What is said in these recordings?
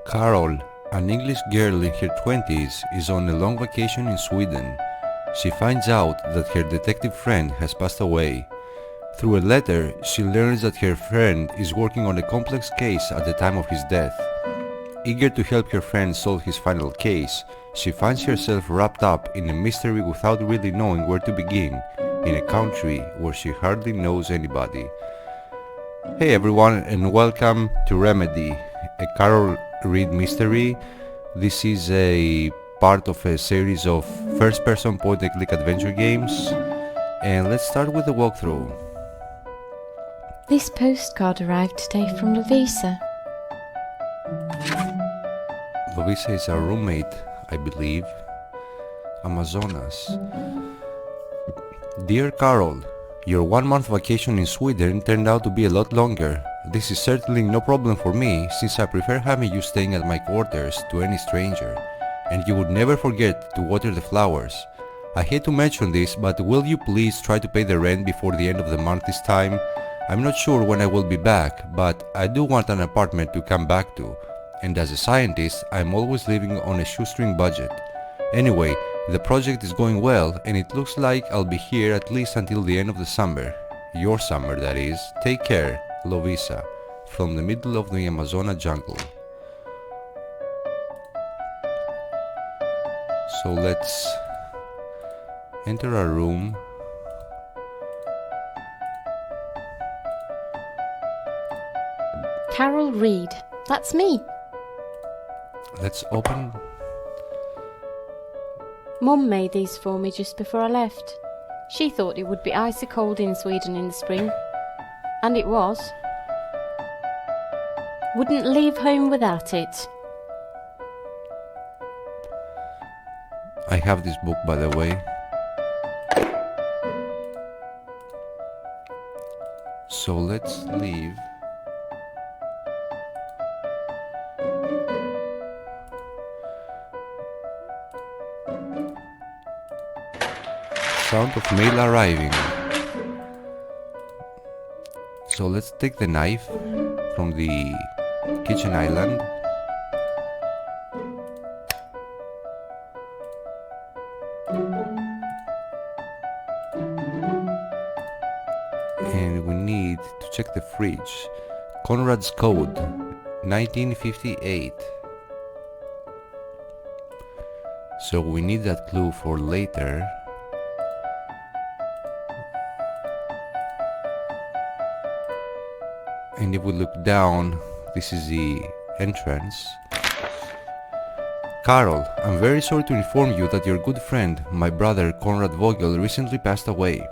Carol, an English girl in her 20s, is on a long vacation in Sweden. She finds out that her detective friend has passed away. Through a letter, she learns that her friend is working on a complex case at the time of his death. Eager to help her friend solve his final case, she finds herself wrapped up in a mystery without really knowing where to begin, in a country where she hardly knows anybody. Hey everyone, and welcome to Remedy, a Carol Reed mystery. This is a part of a series of first-person point-and-click adventure games, and let's start with the walkthrough. This postcard arrived today from Lovisa. Lovisa is our roommate, I believe. Amazonas. Dear Carol, your 1-month vacation in Sweden turned out to be a lot longer. This is certainly no problem for me, since I prefer having you staying at my quarters to any stranger, and you would never forget to water the flowers. I hate to mention this, but will you please try to pay the rent before the end of the month this time? I'm not sure when I will be back, but I do want an apartment to come back to, and as a scientist, I'm always living on a shoestring budget. Anyway, the project is going well, and it looks like I'll be here at least until the end of the summer. Your summer, that is. Take care, Lovisa, from the middle of the Amazona jungle. So let's enter our room. Carol Reed. That's me. Let's open. Mum made these for me just before I left. She thought it would be icy cold in Sweden in the spring. And it was. Wouldn't leave home without it. I have this book, by the way. So let's leave. Sound of mail arriving. So let's take the knife from the kitchen island. And we need to check the fridge. Conrad's Code, 1958. So we need that clue for later. And if we look down, this is the entrance. Carol, I'm very sorry to inform you that your good friend, my brother Conrad Vogel, recently passed away.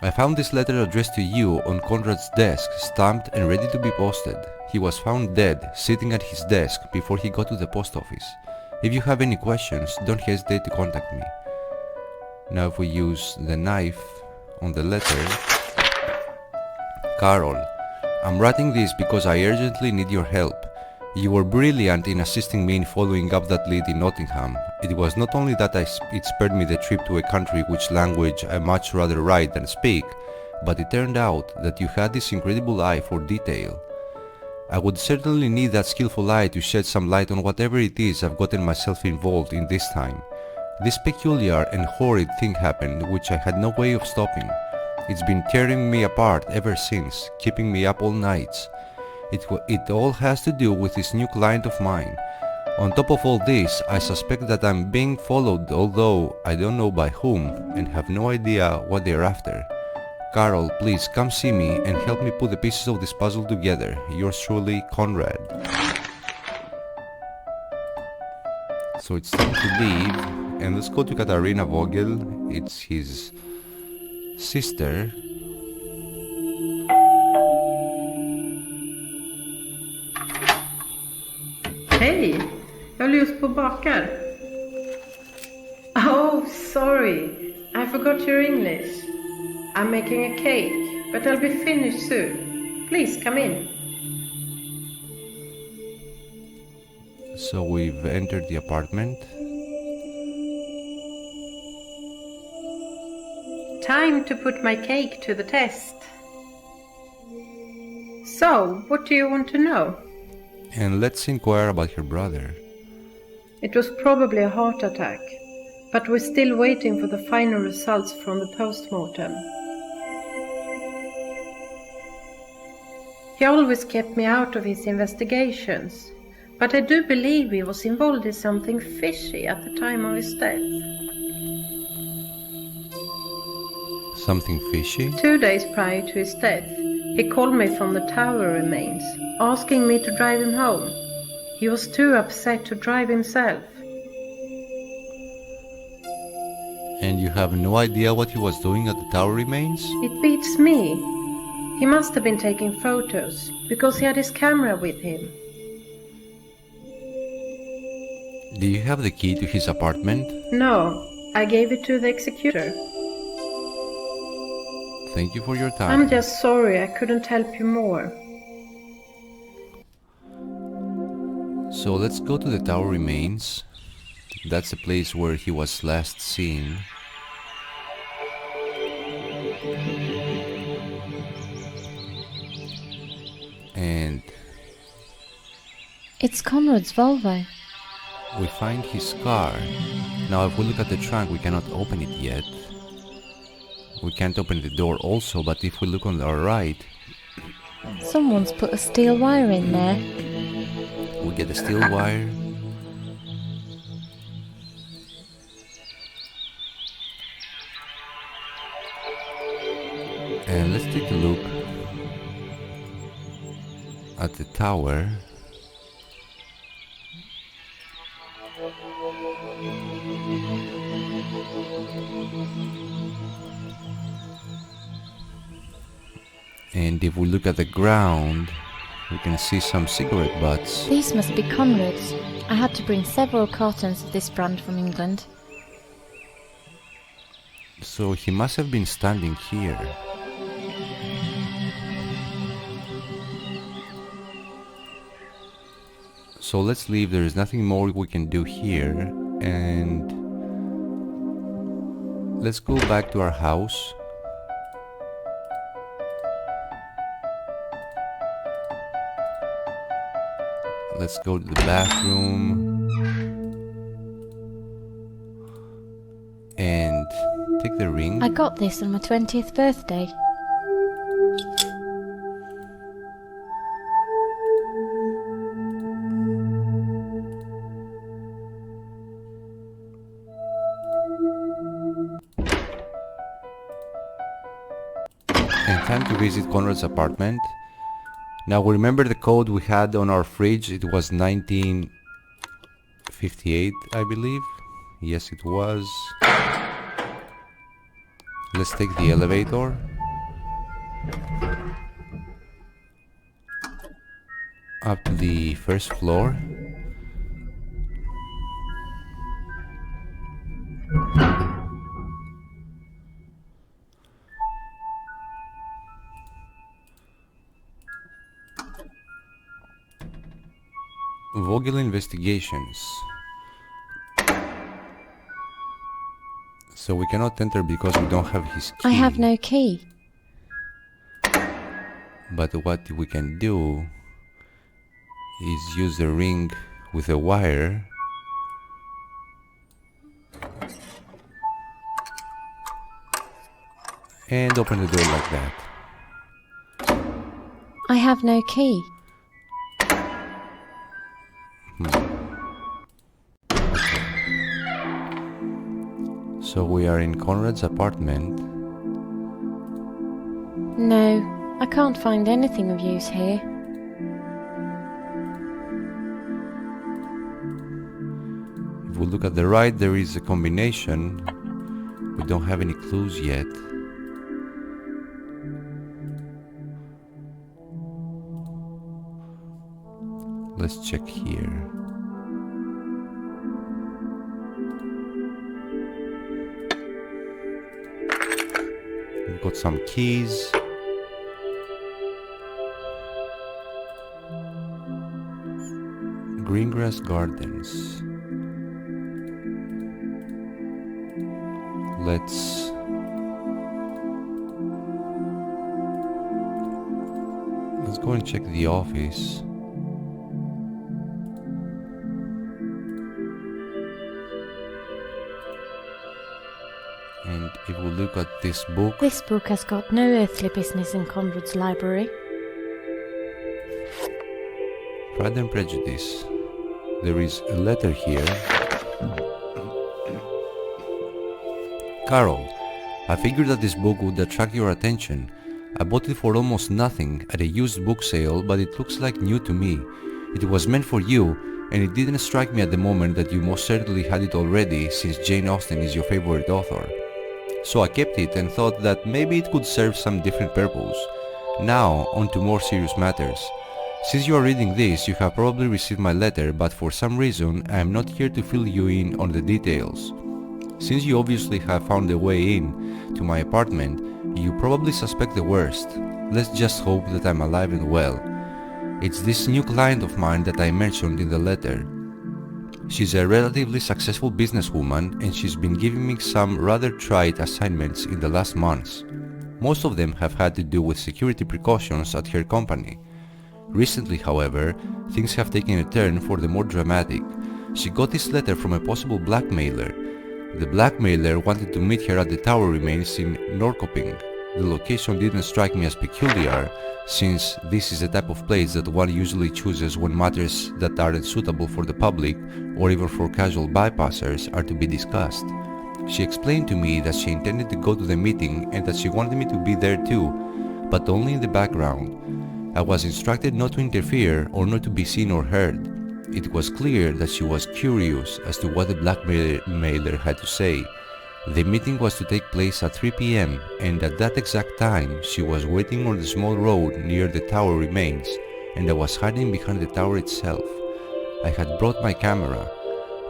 I found this letter addressed to you on Conrad's desk, stamped and ready to be posted. He was found dead, sitting at his desk before he got to the post office. If you have any questions, don't hesitate to contact me. Now if we use the knife on the letter. Carol, I'm writing this because I urgently need your help. You were brilliant in assisting me in following up that lead in Nottingham. It was not only that it spared me the trip to a country which language I much rather write than speak, but it turned out that you had this incredible eye for detail. I would certainly need that skillful eye to shed some light on whatever it is I've gotten myself involved in this time. This peculiar and horrid thing happened which I had no way of stopping. It's been tearing me apart ever since, keeping me up all nights. It all has to do with this new client of mine. On top of all this, I suspect that I'm being followed, although I don't know by whom and have no idea what they're after. Carol, please come see me and help me put the pieces of this puzzle together. Yours truly, Conrad. So it's time to leave, and let's go to Katarina Vogel. It's his sister. Hej! Jag håller just på och bakar. Oh, sorry. I forgot your English. I'm making a cake, but I'll be finished soon. Please come in. So we've entered the apartment. Time to put my cake to the test. So, what do you want to know? And let's inquire about your brother. It was probably a heart attack, but we're still waiting for the final results from the post-mortem. He always kept me out of his investigations, but I do believe he was involved in something fishy at the time of his death. Something fishy? 2 days prior to his death, he called me from the tower remains, asking me to drive him home. He was too upset to drive himself. And you have no idea what he was doing at the tower remains? It beats me. He must have been taking photos, because he had his camera with him. Do you have the key to his apartment? No, I gave it to the executor. Thank you for your time. I'm just sorry I couldn't help you more. So let's go to the tower remains. That's the place where he was last seen. And It's Conrad's Volvo. we find his car. Now if we look at the trunk, we cannot open it yet. We can't open the door also, but if we look on our right, Someone's put a steel wire in there. we get a steel wire. And let's take a look at the tower. And if we look at the ground, we can see some cigarette butts. These must be Conrad's. I had to bring several cartons of this brand from England. So he must have been standing here. So let's leave, there is nothing more we can do here, and let's go back to our house. Let's go to the bathroom and take the ring. I got this on my 20th birthday. And time to visit Conrad's apartment. Now remember the code we had on our fridge, it was 1958, I believe. Yes, it was. Let's take the elevator. Up to the first floor. Vogel investigations. So we cannot enter because we don't have his key. I have no key. But what we can do is use the ring with a wire and open the door like that. I have no key. So we are in Conrad's apartment. No, I can't find anything of use here. If we look at the right, there is a combination. We don't have any clues yet. Let's check here. We've got some keys. Greengrass Gardens. Let's go and check the office. look at this book. This book has got no earthly business in Conrad's library. Pride and Prejudice. There is a letter here. Carol, I figured that this book would attract your attention. I bought it for almost nothing at a used book sale, but it looks like new to me. It was meant for you, and it didn't strike me at the moment that you most certainly had it already, since Jane Austen is your favorite author. So I kept it and thought that maybe it could serve some different purpose. Now, on to more serious matters. Since you are reading this, you have probably received my letter, but for some reason I am not here to fill you in on the details. Since you obviously have found a way in to my apartment, you probably suspect the worst. Let's just hope that I'm alive and well. It's this new client of mine that I mentioned in the letter. She's a relatively successful businesswoman, and she's been giving me some rather trite assignments in the last months. Most of them have had to do with security precautions at her company. Recently, however, things have taken a turn for the more dramatic. She got this letter from a possible blackmailer. The blackmailer wanted to meet her at the tower remains in Norrköping. The location didn't strike me as peculiar, since this is the type of place that one usually chooses when matters that aren't suitable for the public or even for casual bypassers are to be discussed. She explained to me that she intended to go to the meeting and that she wanted me to be there too, but only in the background. I was instructed not to interfere or not to be seen or heard. It was clear that she was curious as to what the blackmailer had to say. The meeting was to take place at 3 p.m. and at that exact time she was waiting on the small road near the tower remains, and I was hiding behind the tower itself. I had brought my camera.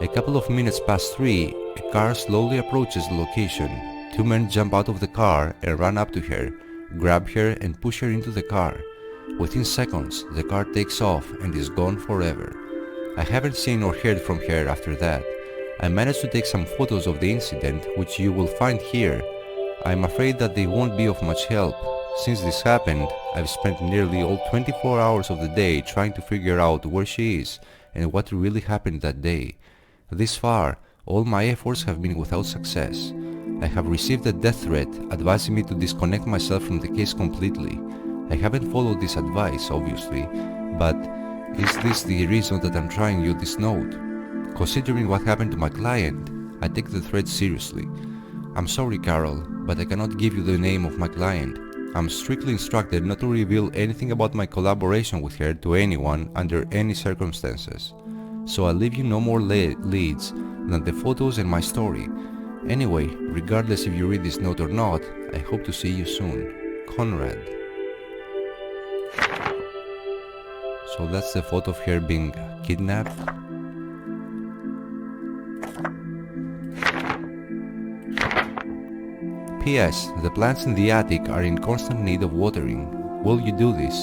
A couple of minutes past 3, a car slowly approaches the location. Two men jump out of the car and run up to her, grab her and push her into the car. Within seconds, the car takes off and is gone forever. I haven't seen or heard from her after that. I managed to take some photos of the incident, which you will find here. I'm afraid that they won't be of much help. Since this happened, I've spent nearly all 24 hours of the day trying to figure out where she is and what really happened that day. This far, all my efforts have been without success. I have received a death threat advising me to disconnect myself from the case completely. I haven't followed this advice, obviously, but is this the reason that I'm trying you this note? Considering what happened to my client, I take the threat seriously. I'm sorry, Carol, but I cannot give you the name of my client. I'm strictly instructed not to reveal anything about my collaboration with her to anyone under any circumstances. So I'll leave you no more leads than the photos and my story. Anyway, regardless if you read this note or not, I hope to see you soon. Conrad. So that's the photo of her being kidnapped. P.S. The plants in the attic are in constant need of watering. Will you do this?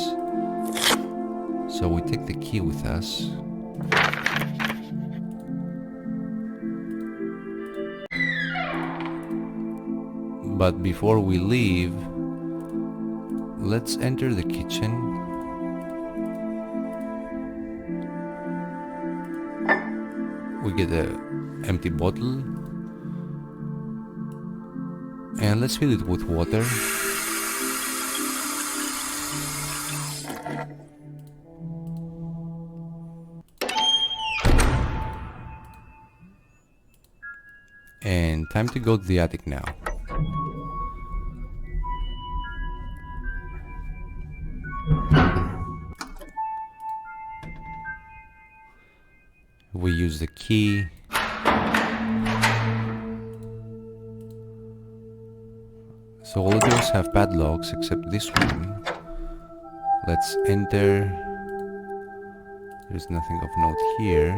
So we take the key with us. But before we leave, let's enter the kitchen. We get an empty bottle. And let's fill it with water. And time to go to the attic now. We use the key. So all the doors have padlocks except this one. Let's enter. There's nothing of note here.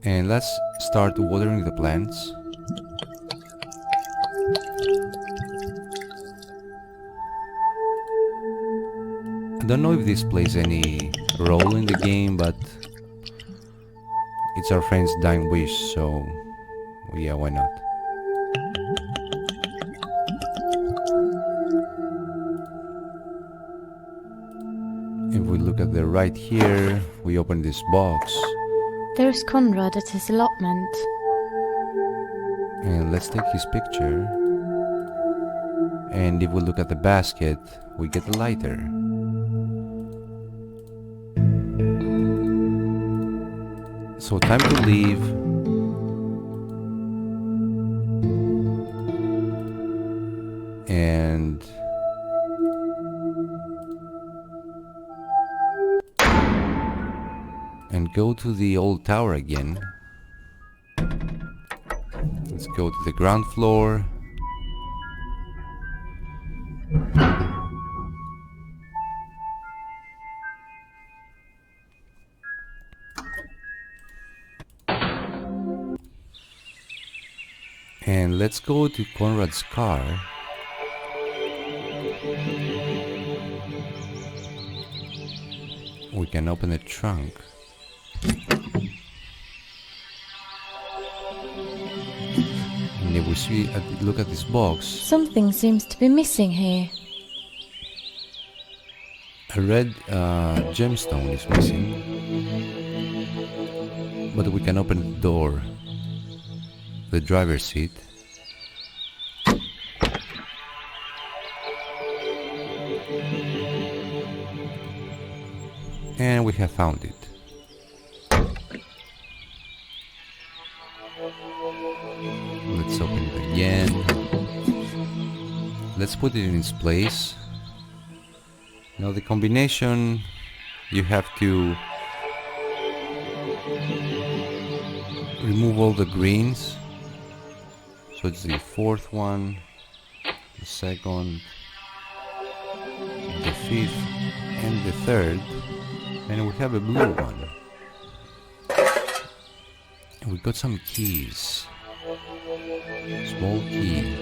And let's start watering the plants. I don't know if this plays any role in the game, but it's our friend's dying wish, so yeah, why not? If we look at the right here, we open this box. There is Conrad at his allotment. And let's take his picture. And if we look at the basket, we get a lighter. So time to leave. And go to the old tower again. Let's go to the ground floor. And let's go to Conrad's car. We can open the trunk. And if we look at this box, Something seems to be missing here. a red gemstone is missing. But we can open the door, the driver's seat. And we have found it. Let's open it again. Let's put it in its place. Now the combination, you have to remove all the greens. So it's the fourth one, the second, the fifth, and the third. And we have a blue one. And we got some keys. Small key.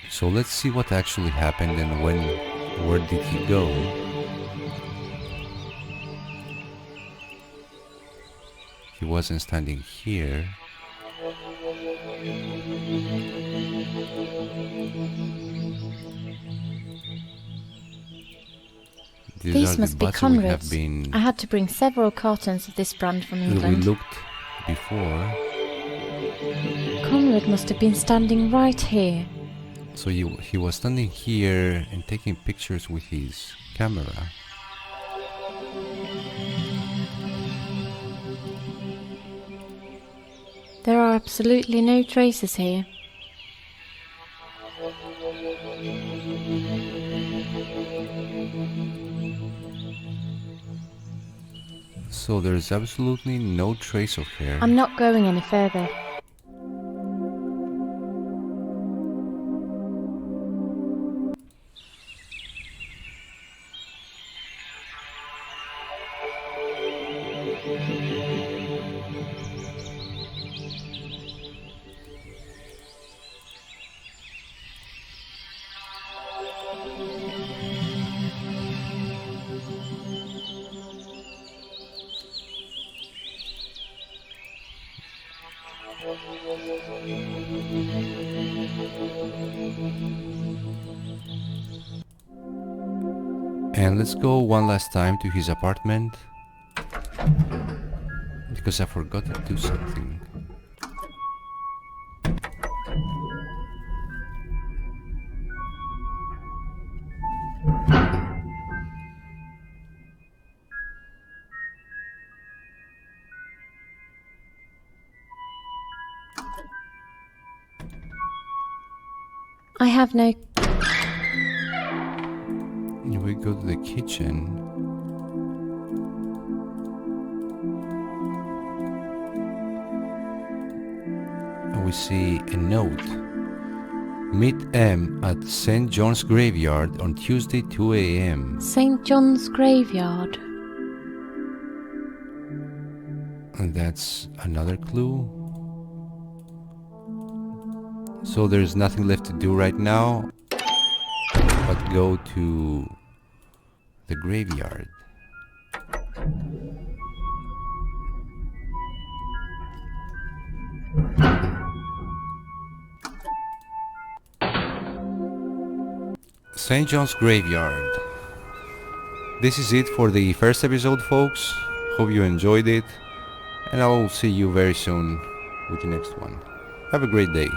So let's see what actually happened and where did he go. He wasn't standing here. These must be Conrad's. I had to bring several cartons of this brand from We England. looked before. Conrad must have been standing right here. So he was standing here and taking pictures with his camera. There are absolutely no traces here. So there's absolutely no trace of hair. I'm not going any further. And let's go one last time to his apartment, because I forgot to do something. I have no... We go to the kitchen. And we see a note. Meet M at St. John's Graveyard on Tuesday 2 a.m. St. John's Graveyard. And that's another clue. So there's nothing left to do right now but go to the graveyard. St. John's Graveyard. This is it for the first episode, folks. Hope you enjoyed it, and I will see you very soon with the next one. Have a great day.